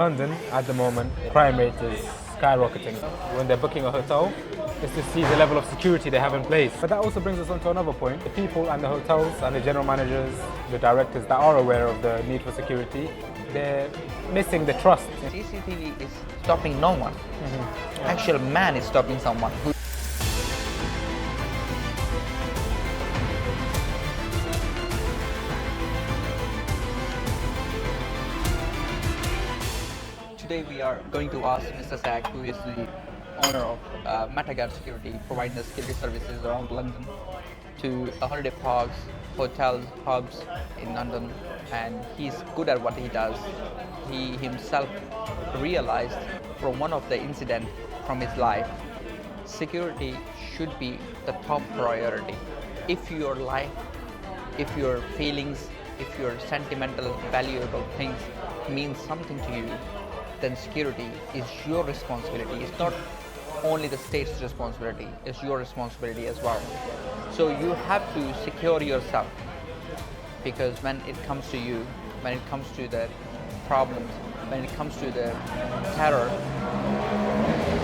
London, at the moment, crime rate is skyrocketing. When they're booking a hotel, it's to see the level of security they have in place. But that also brings us on to another point. The people and the hotels and the general managers, the directors that are aware of the need for security, they're missing the trust. CCTV is stopping no one. Actual man is stopping someone. Today we are going to ask Mr. Sack, who is the owner of MetaGuard Security, providing the security services around London to holiday parks, hotels, pubs in London, and he's good at what he does. He himself realized from one of the incidents from his life, security should be the top priority. If your life, if your feelings, if your sentimental, valuable things mean something to you, then security is your responsibility. It's not only the state's responsibility, it's your responsibility as well. So you have to secure yourself, because when it comes to you, when it comes to the problems, when it comes to the terror,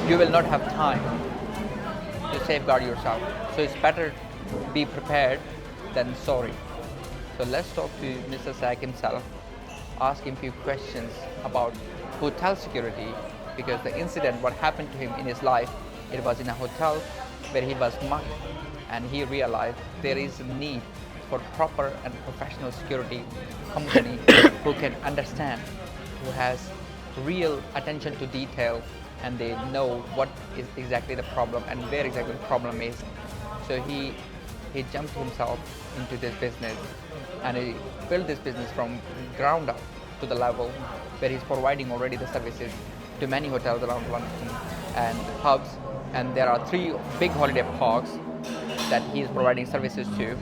you will not have time to safeguard yourself. So it's better be prepared than sorry. So let's talk to Mr. Sack himself, ask him a few questions about hotel security, because the incident what happened to him in his life, it was in a hotel where he was mugged, and he realized there is a need for proper and professional security company who can understand, who has real attention to detail, and they know what is exactly the problem and where exactly the problem is. So he jumped himself into this business, and he built this business from ground up to the level where he's providing already the services to many hotels around London and pubs, and there are 3 big holiday parks that he is providing services to,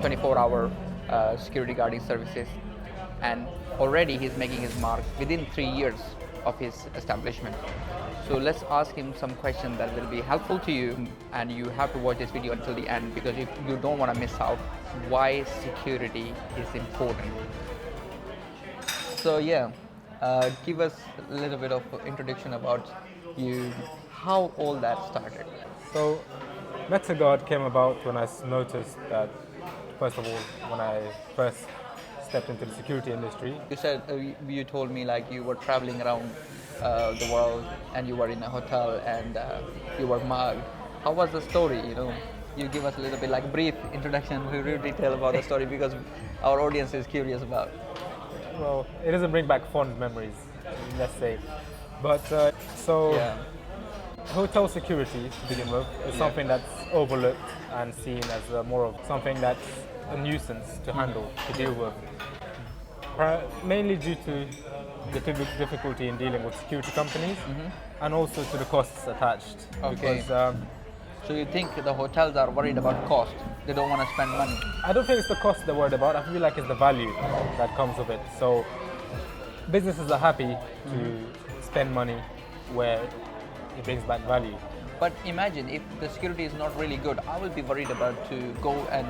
24-hour security guarding services, and already he's making his mark within 3 years of his establishment. So let's ask him some questions that will be helpful to you, and you have to watch this video until the end, because if you don't want to miss out why security is important. So yeah, give us a little bit of introduction about you, how all that started. So MetaGuard came about when I noticed that, first of all, when I first stepped into the security industry. You said, you told me like you were traveling around the world and you were in a hotel and you were mugged. How was the story, You give us a little bit like brief introduction, real detail about the story, because our audience is curious about. Well, it doesn't bring back fond memories, let's say. But hotel security, to begin with, is something that's overlooked and seen as more of something that's a nuisance to handle, to deal with. Mainly due to the difficulty in dealing with security companies, and also to the costs attached. Okay. Because, so you think the hotels are worried about cost? They don't want to spend money? I don't think it's the cost they're worried about. I feel like it's the value that comes with it. So businesses are happy to spend money where it brings back value. But imagine if the security is not really good, I will be worried about to go and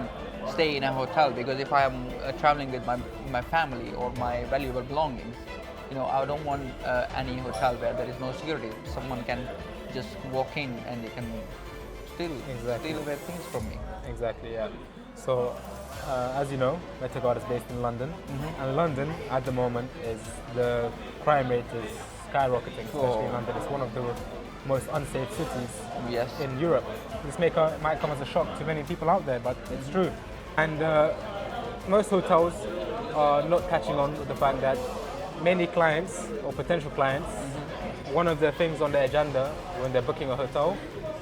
stay in a hotel, because if I am traveling with my family or my valuable belongings, I don't want any hotel where there is no security. Someone can just walk in and they can steal their things from me. Exactly, yeah. So, as you know, MetaGuard is based in London, and London at the moment the crime rate is skyrocketing, especially in London. It's one of the most unsafe cities in Europe. This might come as a shock to many people out there, but it's true. And most hotels are not catching on with the fact that many clients or potential clients, one of the things on their agenda when they're booking a hotel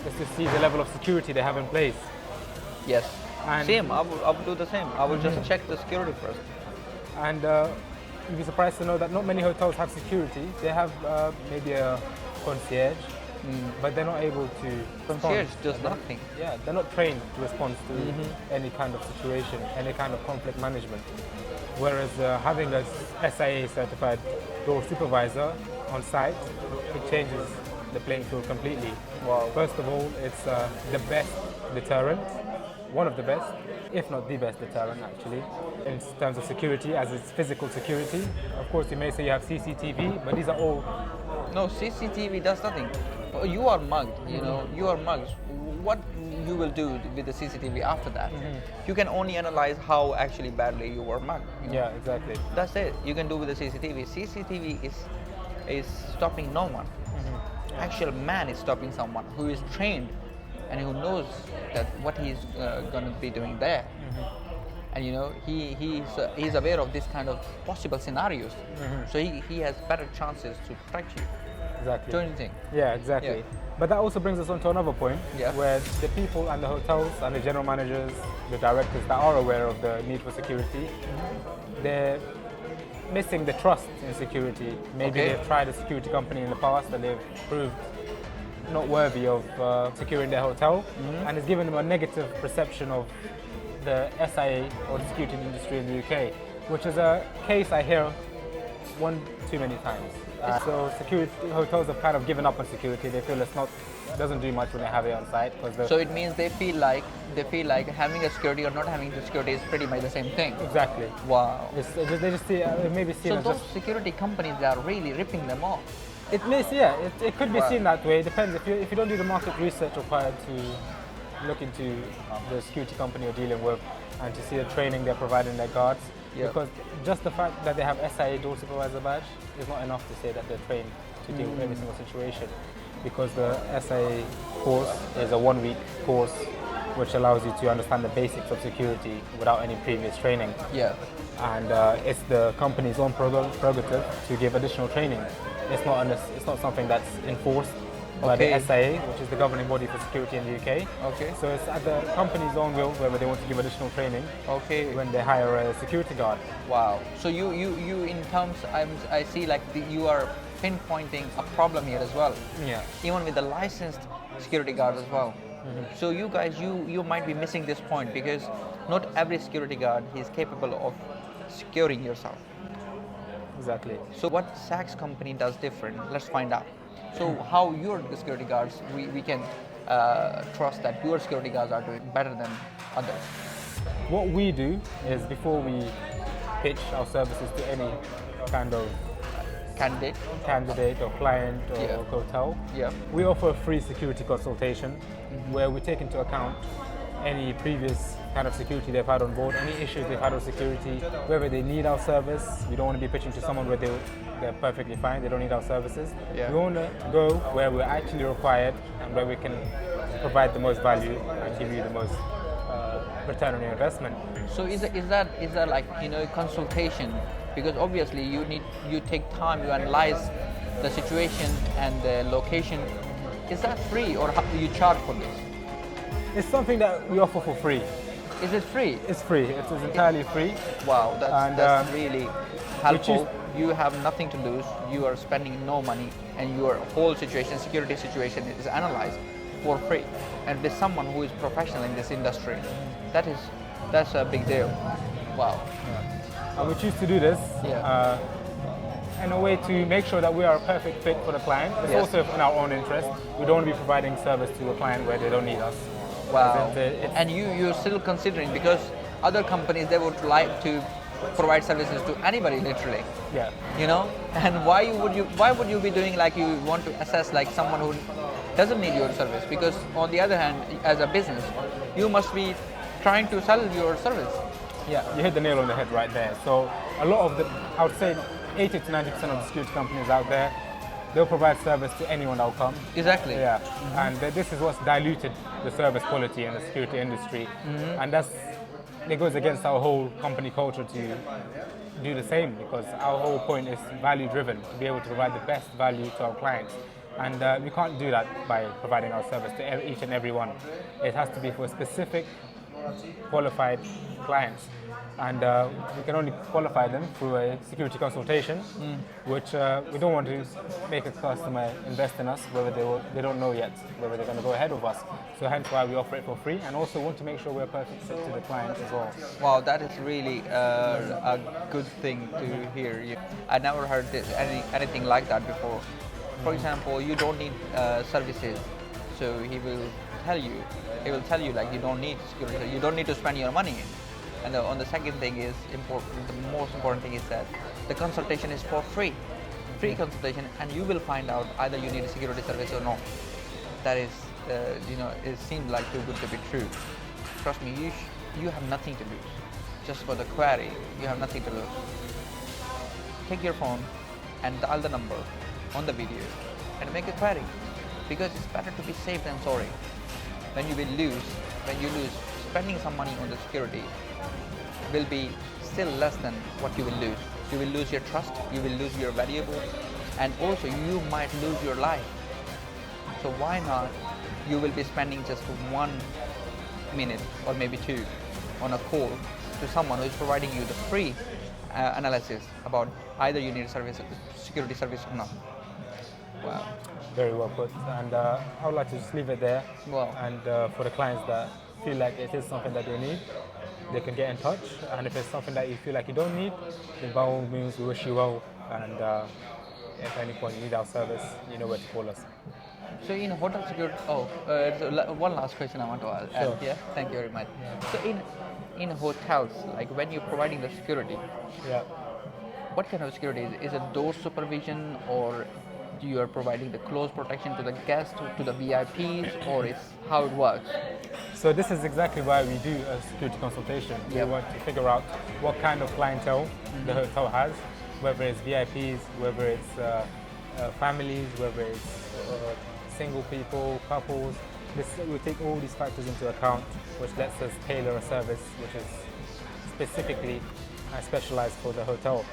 is to see the level of security they have in place. Yes. And same. I would do the same. I would just check the security first. And you'd be surprised to know that not many hotels have security. They have maybe a concierge, but they're not able to Concierge does nothing. Yeah, they're not trained to respond to any kind of situation, any kind of conflict management. Whereas having a SIA certified door supervisor on site, it changes the playing field completely. Wow. First of all, it's the best deterrent one of the best, if not the best deterrent actually, in terms of security, as it's physical security. Of course, you may say you have CCTV, but these are all. No, CCTV does nothing. You are mugged, you are mugged. What you will do with the CCTV after that? You can only analyze how actually badly you were mugged. Yeah, exactly. That's it. You can do with the CCTV. CCTV is stopping no one. Actual man is stopping someone who is trained and who knows that what he's going to be doing there. And he's aware of this kind of possible scenarios. So he has better chances to protect you. Exactly. Don't you think? Yeah, exactly. Yeah. But that also brings us on to another point, Yeah. where the people and the hotels and the general managers, the directors that are aware of the need for security, they're missing the trust in security. Maybe Okay. they've tried a security company in the past and they've proved not worthy of securing their hotel, and it's given them a negative perception of the SIA or the security industry in the UK, which is a case I hear one too many times. So security hotels have kind of given up on security. They feel it doesn't do much when they have it on site. So it means they feel like having a security or not having the security is pretty much the same thing. Exactly. Wow. They just see maybe seen So as those just. security companies are really ripping them off. It may it could be Wow. seen that way. It depends if you don't do the market research required to look into the security company you're dealing with and to see the training they're providing their guards. Yeah. Because just the fact that they have SIA door supervisor badge is not enough to say that they're trained to deal with every single situation. Because the SIA course is a 1-week course which allows you to understand the basics of security without any previous training. Yeah. And it's the company's own prerogative to give additional training. It's not something that's enforced by Okay. the SIA, which is the governing body for security in the UK. Okay. So it's at the company's own will whether they want to give additional training Okay. when they hire a security guard. Wow. So you in terms, I see like you are pinpointing a problem here as well. Yeah. Even with the licensed security guard as well. So you guys, you might be missing this point because not every security guard is capable of securing yourself. Exactly. So what SAC's company does different? Let's find out. So how your security guards, we can trust that your security guards are doing better than others. What we do is before we pitch our services to any kind of candidate or client or Yeah. hotel, Yeah. we offer a free security consultation where we take into account any previous kind of security they've had on board, any issues they've had with security, whether they need our service. We don't want to be pitching to someone where they're perfectly fine, they don't need our services. Yeah. We want to go where we're actually required and where we can provide the most value and give you the most return on your investment. So is that like consultation? Because obviously you take time, you analyze the situation and the location. Is that free or how do you charge for this? It's something that we offer for free. Is it free? It's free. It's entirely free. Wow, And, that's really helpful. choose- You have nothing to lose. You are spending no money, and your whole situation, security situation, is analyzed for free. And with someone who is professional in this industry, that's a big deal. Wow. And we choose to do this Yeah. in a way to make sure that we are a perfect fit for the client. It's Yes. also in our own interest. We don't want to be providing service to a client where they don't need us. Wow. It's- And you're still considering, because other companies, they would like to provide services to anybody literally. Yeah. And why would you be doing like you want to assess like someone who doesn't need your service? Because on the other hand, as a business, you must be trying to sell your service. Yeah, you hit the nail on the head right there. So a lot of I would say 80 to 90% of the security companies out there, they'll provide service to anyone that will come. Exactly. Yeah, and this is what's diluted the service quality in the security industry, and it goes against our whole company culture to do the same, because our whole point is value driven, to be able to provide the best value to our clients, and we can't do that by providing our service to each and every one. It has to be for specific qualified clients, and we can only qualify them through a security consultation, which we don't want to make a customer invest in us whether they don't know yet whether they're going to go ahead with us. So hence why we offer it for free, and also want to make sure we're perfect fit to the client as well. Wow, that is really a good thing to hear. I never heard anything like that before. For example, you don't need services, so he will tell you like you don't need security, you don't need to spend your money. And on the second thing is the most important thing is that the consultation is for free consultation, and you will find out either you need a security service or not. That is, it seems like too good to be true. Trust me, you have nothing to lose. Just for the query, you have nothing to lose. Take your phone and dial the number on the video and make a query, because it's better to be safe than sorry. When you lose, spending some money on the security will be still less than what you will lose. You will lose your trust, you will lose your valuables, and also you might lose your life. So why not? You will be spending just 1 minute or maybe 2 on a call to someone who is providing you the free analysis about either you need a security service or not. Wow. Very well put. And I would like to just leave it there. Wow. And for the clients that feel like it is something that they need, they can get in touch. And if it's something that you feel like you don't need, then by all means, we wish you well. And if at any point you need our service, you know where to call us. So in hotel security, one last question I want to ask. Sure. Yeah, thank you very much. So in hotels, like when you're providing the security, Yeah. what kind of security is it? Is it door supervision, or you are providing the close protection to the guests, to the VIPs, or it's how it works? So this is exactly why we do a security consultation. Yep. We want to figure out what kind of clientele the hotel has, whether it's VIPs, whether it's families, whether it's single people, couples. We take all these factors into account, which lets us tailor a service which is specifically specialized for the hotel.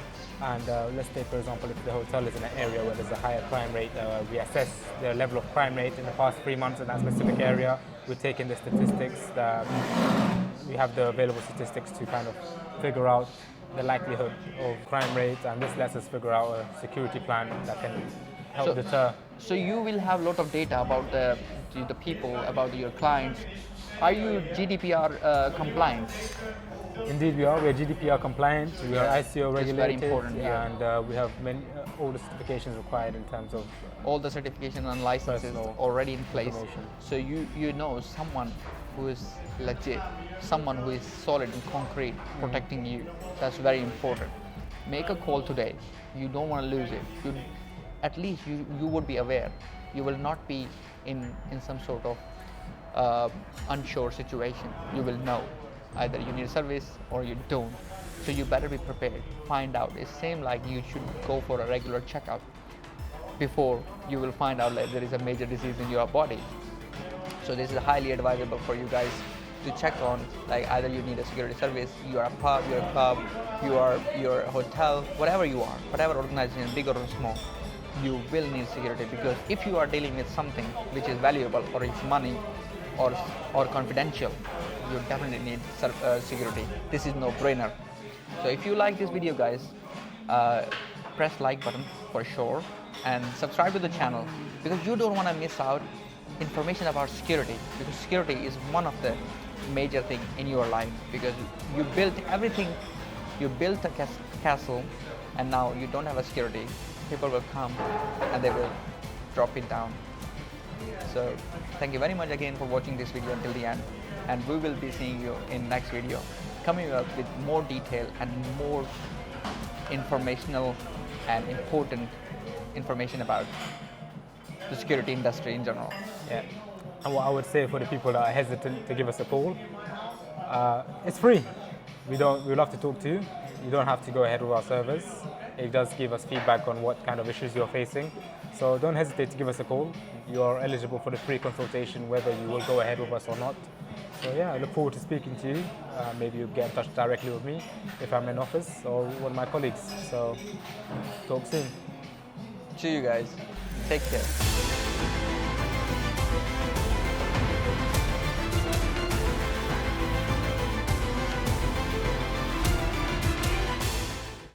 And let's say, for example, if the hotel is in an area where there's a higher crime rate, we assess the level of crime rate in the past 3 months in that specific area. We take in the statistics, we have the available statistics to kind of figure out the likelihood of crime rate, and this lets us figure out a security plan that can help deter. So you will have a lot of data about the people, about your clients. Are you GDPR compliant? Indeed, we are. We are GDPR compliant. We are ICO regulated, very important, yeah. and we have all the certifications required in terms of all the certification and licenses Personal already in place. information. So you know someone who is legit, someone who is solid and concrete, protecting you. That's very important. Make a call today. You don't want to lose it. At least you would be aware. You will not be in some sort of unsure situation. You will know either you need a service or you don't. So you better be prepared. Find out. It's same like you should go for a regular checkup before you will find out that there is a major disease in your body. So this is highly advisable for you guys to check on, like either you need a security service, you are a pub, you're a club, you're a hotel, whatever you are, whatever organization, big or small, you will need security, because if you are dealing with something which is valuable or it's money or confidential, you definitely need security. This is no brainer. So if you like this video, guys, press like button for sure and subscribe to the channel, because you don't want to miss out information about security, because security is one of the major thing in your life, because you built everything, you built a castle, and now you don't have a security. People will come and they will drop it down. So thank you very much again for watching this video until the end, and we will be seeing you in next video, coming up with more detail and more informational and important information about the security industry in general. Yeah. And what I would say for the people that are hesitant to give us a call, it's free. We love to talk to you. You don't have to go ahead with our service. It does give us feedback on what kind of issues you're facing. So don't hesitate to give us a call. You are eligible for the free consultation, whether you will go ahead with us or not. So yeah, I look forward to speaking to you. Maybe you'll get in touch directly with me if I'm in office, or one of my colleagues. So talk soon. See you guys. Take care.